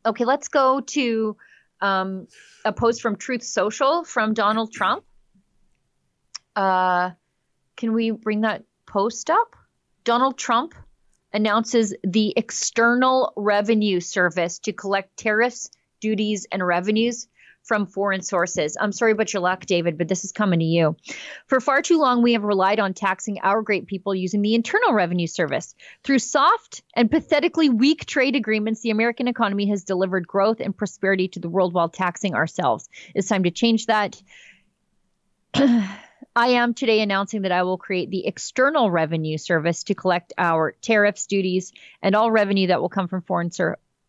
Okay, let's go to a post from Truth Social from Donald Trump. Uh, can we bring that post up? Donald Trump announces the External Revenue Service to collect tariffs, duties, and revenues from foreign sources. I'm sorry about your luck, David, but this is coming to you. For far too long, we have relied on taxing our great people using the Internal Revenue Service. Through soft and pathetically weak trade agreements, the American economy has delivered growth and prosperity to the world while taxing ourselves. It's time to change that. I am today announcing that I will create the External Revenue Service to collect our tariffs, duties, and all revenue that will come from foreign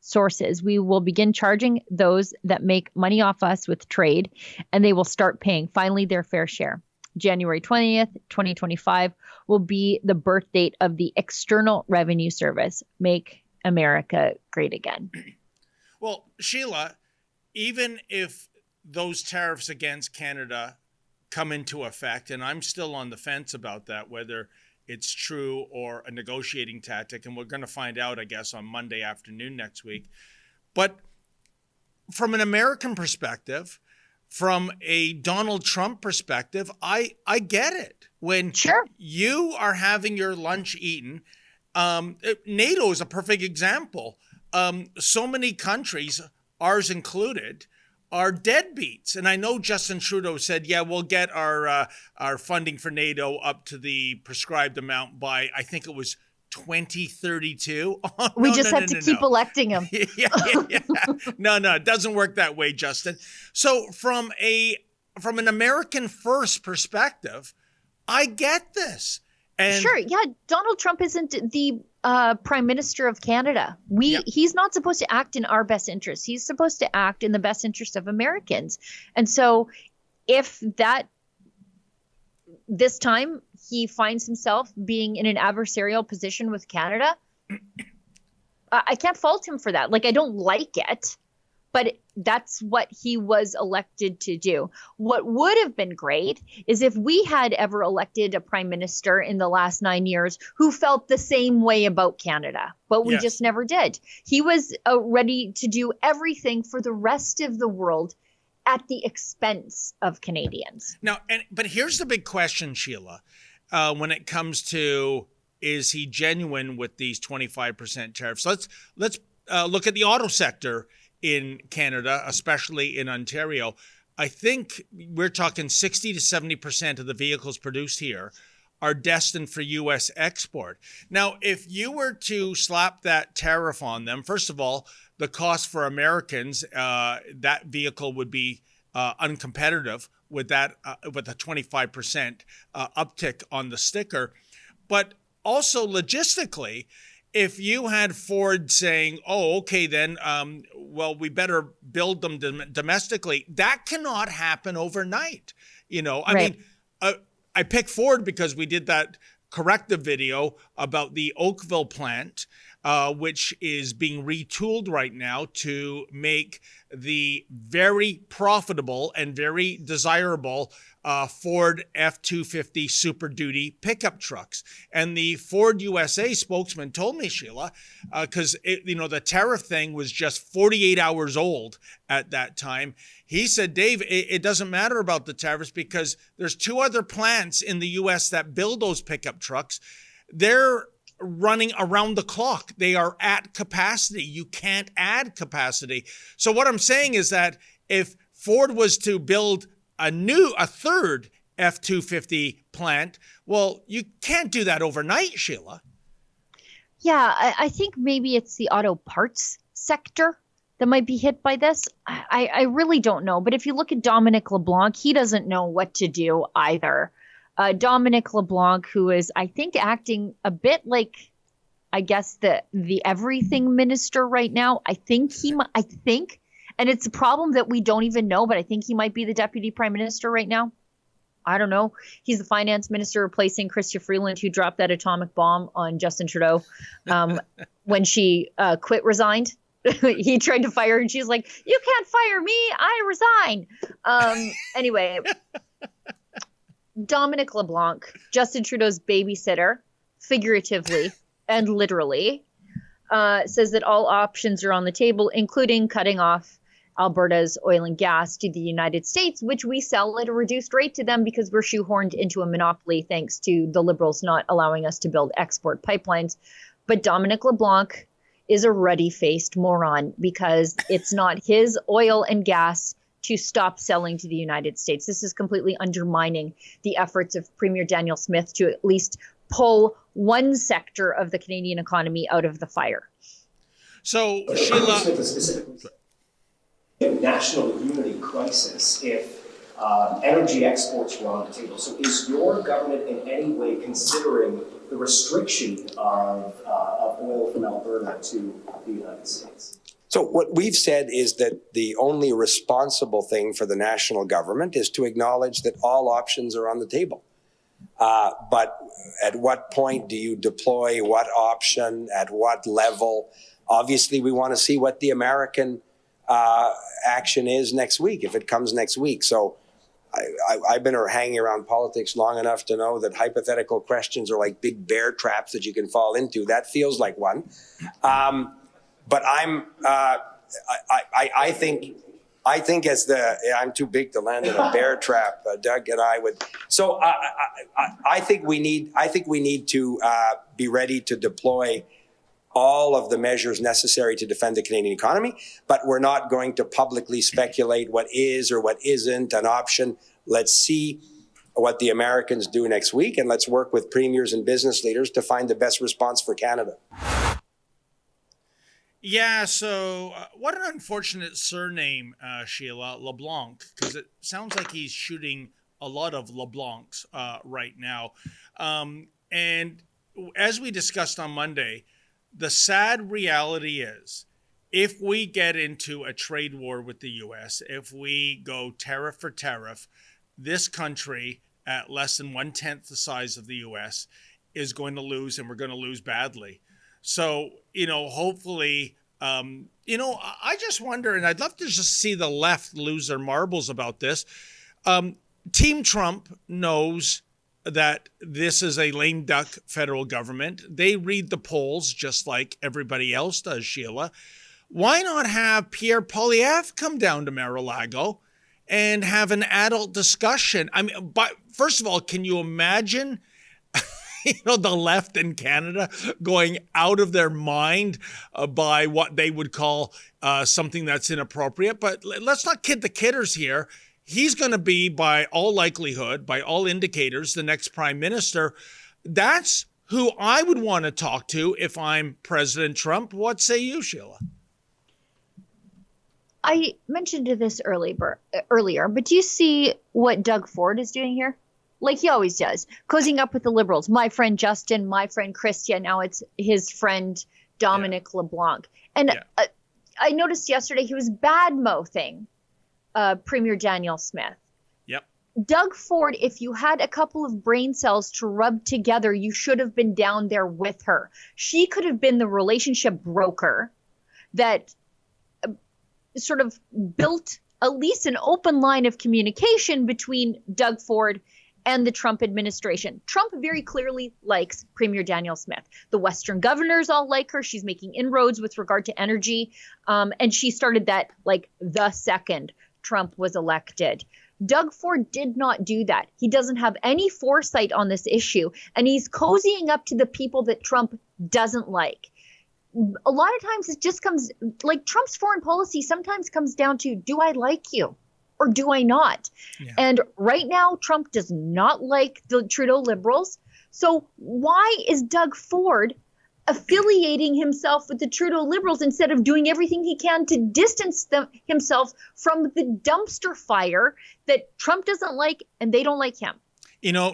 sources. We will begin charging those that make money off us with trade, and they will start paying finally their fair share. January 20th, 2025 will be the birth date of the External Revenue Service. Make America great again. Well, Sheila, even if those tariffs against Canada come into effect, and I'm still on the fence about that, whether it's true or a negotiating tactic, and we're going to find out, I guess, on Monday afternoon next week. But from an American perspective, from a Donald Trump perspective, I get it. When you are having your lunch eaten, NATO is a perfect example. So many countries, ours included, are deadbeats. And I know Justin Trudeau said, yeah, we'll get our funding for NATO up to the prescribed amount by, I think it was 2032. Oh, we just have to keep electing him. yeah. No, it doesn't work that way, Justin. So from an American first perspective, I get this. And sure. Yeah. Donald Trump isn't the Prime Minister of Canada. He's not supposed to act in our best interest. He's supposed to act in the best interest of Americans. And so if this time he finds himself being in an adversarial position with Canada, I can't fault him for that. Like, I don't like it, but that's what he was elected to do. What would have been great is if we had ever elected a prime minister in the last 9 years who felt the same way about Canada, but we just never did. He was ready to do everything for the rest of the world at the expense of Canadians. Now, but here's the big question, Sheila, when it comes to, is he genuine with these 25% tariffs? Let's look at the auto sector in Canada, especially in Ontario. I think we're talking 60 to 70% of the vehicles produced here are destined for U.S. export. Now, if you were to slap that tariff on them, first of all, the cost for Americans, that vehicle would be uncompetitive with that, with a 25% uptick on the sticker. But also logistically, if you had Ford saying, oh, okay, then, well, we better build them domestically, that cannot happen overnight. I mean, I picked Ford because we did that corrective video about the Oakville plant, which is being retooled right now to make the very profitable and very desirable Ford F-250 Super Duty pickup trucks. And the Ford USA spokesman told me, Sheila, because the tariff thing was just 48 hours old at that time. He said, Dave, it doesn't matter about the tariffs because there's two other plants in the US that build those pickup trucks. They're running around the clock. They are at capacity. You can't add capacity. So what I'm saying is that if Ford was to build a third F-250 plant, well, you can't do that overnight, Sheila. Yeah, I think maybe it's the auto parts sector that might be hit by this. I really don't know. But if you look at Dominic LeBlanc, he doesn't know what to do either. Dominic LeBlanc, who is, I think, acting a bit like, I guess, the everything minister right now. I think, and it's a problem that we don't even know, but I think he might be the deputy prime minister right now. I don't know. He's the finance minister replacing Chrystia Freeland, who dropped that atomic bomb on Justin Trudeau when she resigned. He tried to fire her and she's like, you can't fire me. I resign. Anyway, Dominic LeBlanc, Justin Trudeau's babysitter, figuratively and literally, says that all options are on the table, including cutting off Alberta's oil and gas to the United States, which we sell at a reduced rate to them because we're shoehorned into a monopoly thanks to the Liberals not allowing us to build export pipelines. But Dominic LeBlanc is a ruddy-faced moron because it's not his oil and gas to stop selling to the United States. This is completely undermining the efforts of Premier Daniel Smith to at least pull one sector of the Canadian economy out of the fire. So, Sheila, a national unity crisis if energy exports were on the table. So is your government in any way considering the restriction of oil from Alberta to the United States? So what we've said is that the only responsible thing for the national government is to acknowledge that all options are on the table. But at what point do you deploy what option, at what level? Obviously, we want to see what the American action is next week, if it comes next week. So I've been hanging around politics long enough to know that hypothetical questions are like big bear traps that you can fall into. That feels like one. But I think I'm too big to land in a bear trap. Doug and I would. So I think we need to be ready to deploy all of the measures necessary to defend the Canadian economy, but we're not going to publicly speculate what is or what isn't an option. Let's see what the Americans do next week, and let's work with premiers and business leaders to find the best response for Canada. Yeah, so what an unfortunate surname, Sheila, LeBlanc, because it sounds like he's shooting a lot of LeBlancs right now. And as we discussed on Monday, the sad reality is if we get into a trade war with the U.S., if we go tariff for tariff, this country at less than 1/10 the size of the U.S. is going to lose, and we're going to lose badly. So, hopefully, I just wonder, and I'd love to just see the left lose their marbles about this. Team Trump knows that this is a lame duck federal government. They read the polls just like everybody else does, Sheila. Why not have Pierre Poilievre come down to Mar-a-Lago and have an adult discussion? I mean, but first of all, can you imagine the left in Canada going out of their mind by what they would call something that's inappropriate? But let's not kid the kidders here. He's going to be, by all likelihood, by all indicators, the next prime minister. That's who I would want to talk to if I'm President Trump. What say you, Sheila? I mentioned this earlier, but do you see what Doug Ford is doing here? Like he always does, cozying up with the Liberals. My friend Justin, my friend Christian, now it's his friend Dominic LeBlanc. And I noticed yesterday he was bad-mouthing Premier Daniel Smith. Yep. Doug Ford, if you had a couple of brain cells to rub together, you should have been down there with her. She could have been the relationship broker that sort of built at least an open line of communication between Doug Ford and the Trump administration. Trump very clearly likes Premier Daniel Smith. The Western governors all like her. She's making inroads with regard to energy. And she started that like the second Trump was elected. Doug Ford did not do that. He doesn't have any foresight on this issue. And he's cozying up to the people that Trump doesn't like. A lot of times it just comes like Trump's foreign policy sometimes comes down to, do I like you? Or do I not? Yeah. And right now, Trump does not like the Trudeau Liberals. So why is Doug Ford affiliating himself with the Trudeau Liberals instead of doing everything he can to distance himself from the dumpster fire that Trump doesn't like and they don't like him?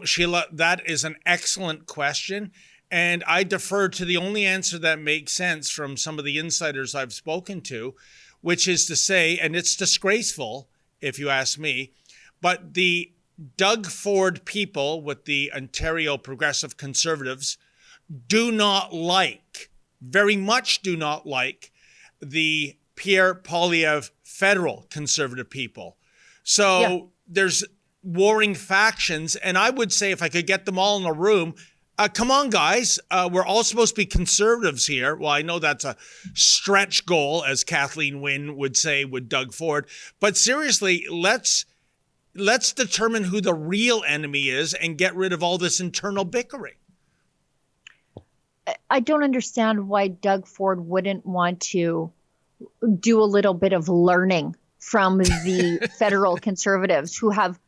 Sheila, that is an excellent question. And I defer to the only answer that makes sense from some of the insiders I've spoken to, which is to say, and it's disgraceful, if you ask me, but the Doug Ford people with the Ontario Progressive Conservatives very much do not like the Pierre Poilievre federal Conservative people. So there's warring factions, and I would say if I could get them all in a room, Come on, guys. We're all supposed to be conservatives here. Well, I know that's a stretch goal, as Kathleen Wynne would say with Doug Ford. But seriously, let's determine who the real enemy is and get rid of all this internal bickering. I don't understand why Doug Ford wouldn't want to do a little bit of learning from the federal conservatives who have,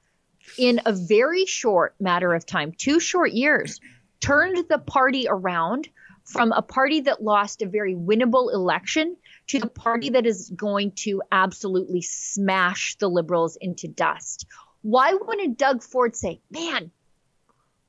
in a very short matter of time, 2 short years, turned the party around from a party that lost a very winnable election to the party that is going to absolutely smash the Liberals into dust. Why wouldn't Doug Ford say, man,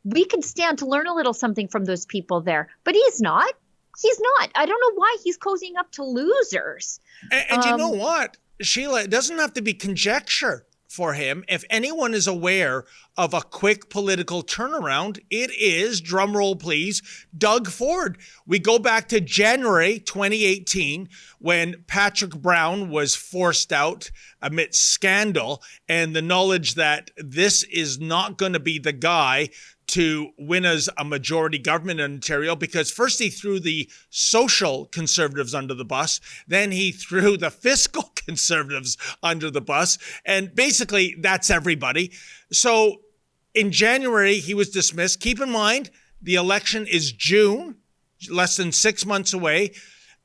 we could stand to learn a little something from those people there? But he's not. He's not. I don't know why he's cozying up to losers. And you know what, Sheila, it doesn't have to be conjecture for him. If anyone is aware of a quick political turnaround, it is, drumroll please, Doug Ford. We go back to January 2018 when Patrick Brown was forced out amid scandal and the knowledge that this is not going to be the guy to win us a majority government in Ontario, because first he threw the social conservatives under the bus, then he threw the fiscal conservatives under the bus, and basically that's everybody. So in January, he was dismissed. Keep in mind, the election is June, less than 6 months away.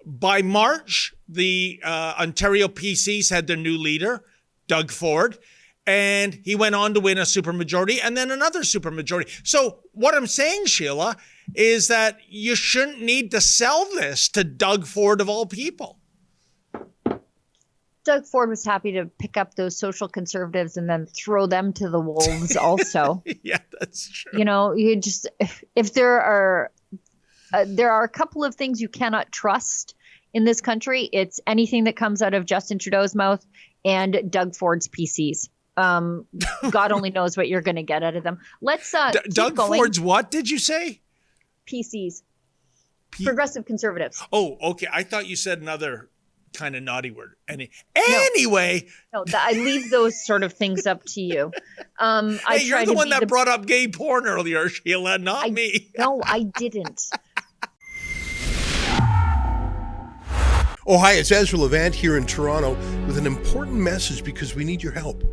By March, the Ontario PCs had their new leader, Doug Ford, and he went on to win a supermajority and then another supermajority. So what I'm saying, Sheila, is that you shouldn't need to sell this to Doug Ford of all people. Doug Ford was happy to pick up those social conservatives and then throw them to the wolves also. Yeah, that's true. You know, you just, if there are a couple of things you cannot trust in this country, it's anything that comes out of Justin Trudeau's mouth and Doug Ford's PCs. God only knows what you're going to get out of them. Let's Doug going. Ford's what did you say? PCs. Progressive conservatives. Oh, okay. I thought you said another kind of naughty word. Anyway. No, I leave those sort of things up to you. Hey, you're the one that brought up gay porn earlier, Sheila, not me. No, I didn't. Oh, hi, it's Ezra Levant here in Toronto with an important message because we need your help.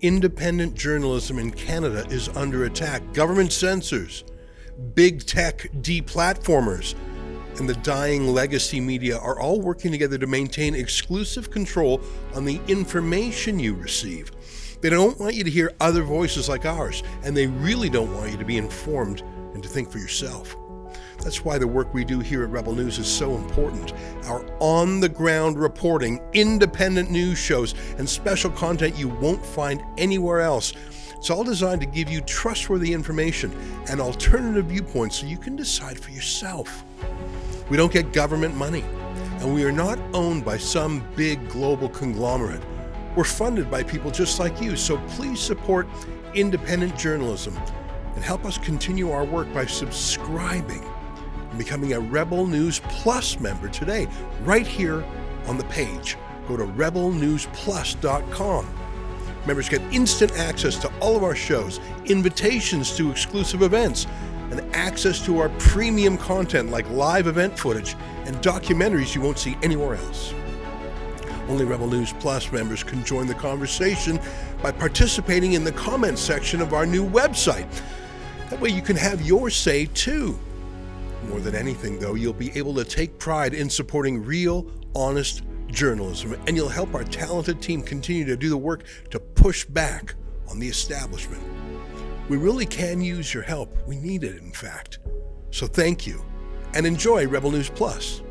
Independent journalism in Canada is under attack. Government censors, big tech deplatformers, and the dying legacy media are all working together to maintain exclusive control on the information you receive. They don't want you to hear other voices like ours, and they really don't want you to be informed and to think for yourself. That's why the work we do here at Rebel News is so important. Our on-the-ground reporting, independent news shows, and special content you won't find anywhere else. It's all designed to give you trustworthy information and alternative viewpoints so you can decide for yourself. We don't get government money, and we are not owned by some big global conglomerate. We're funded by people just like you, so please support independent journalism and help us continue our work by subscribing and becoming a Rebel News Plus member today, right here on the page. Go to rebelnewsplus.com. Members get instant access to all of our shows, invitations to exclusive events, and access to our premium content like live event footage and documentaries you won't see anywhere else. Only Rebel News Plus members can join the conversation by participating in the comments section of our new website. That way you can have your say too. More than anything, though, you'll be able to take pride in supporting real, honest journalism, and you'll help our talented team continue to do the work to push back on the establishment. We really can use your help. We need it, in fact. So thank you, and enjoy Rebel News Plus.